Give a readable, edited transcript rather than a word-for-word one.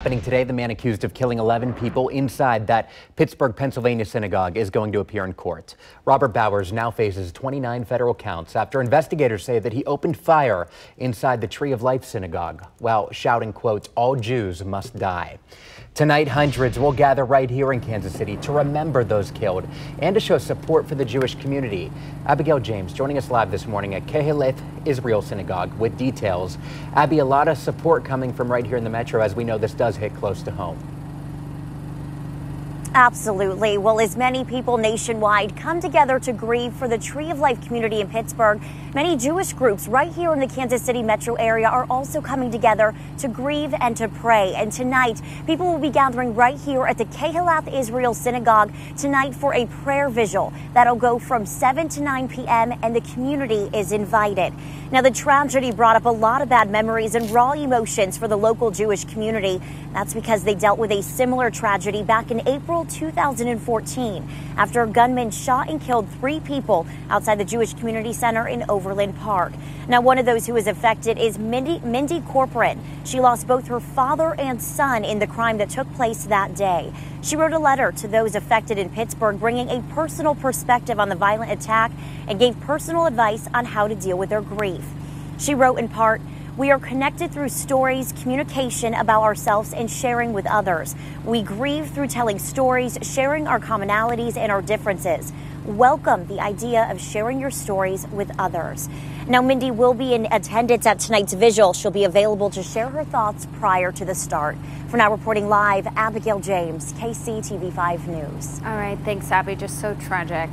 Happening today, the man accused of killing 11 people inside that Pittsburgh, Pennsylvania synagogue is going to appear in court. Robert Bowers now faces 29 federal counts after investigators say that he opened fire inside the Tree of Life synagogue while shouting, quote, "All Jews must die." Tonight, hundreds will gather right here in Kansas City to remember those killed and to show support for the Jewish community. Abigail James joining us live this morning at Citians Israel Synagogue with details. Abby, a lot of support coming from right here in the metro, as we know this does hit close to home. Absolutely. Well, as many people nationwide come together to grieve for the Tree of Life community in Pittsburgh, many Jewish groups right here in the Kansas City metro area are also coming together to grieve and to pray. And tonight, people will be gathering right here at the Citians Israel Synagogue tonight for a prayer vigil that'll go from 7 to 9 p.m. and the community is invited. Now, the tragedy brought up a lot of bad memories and raw emotions for the local Jewish community. That's because they dealt with a similar tragedy back in April 2014 after a gunman shot and killed 3 people outside the Jewish Community Center in Overland Park. Now, one of those who was affected is Mindy Corcoran. She lost both her father and son in the crime that took place that day. She wrote a letter to those affected in Pittsburgh, bringing a personal perspective on the violent attack and gave personal advice on how to deal with their grief. She wrote in part, "We are connected through stories, communication about ourselves, and sharing with others. We grieve through telling stories, sharing our commonalities and our differences. Welcome the idea of sharing your stories with others." Now, Mindy will be in attendance at tonight's vigil. She'll be available to share her thoughts prior to the start. For now, reporting live, Abigail James, KCTV5 News. All right, thanks, Abby. Just so tragic.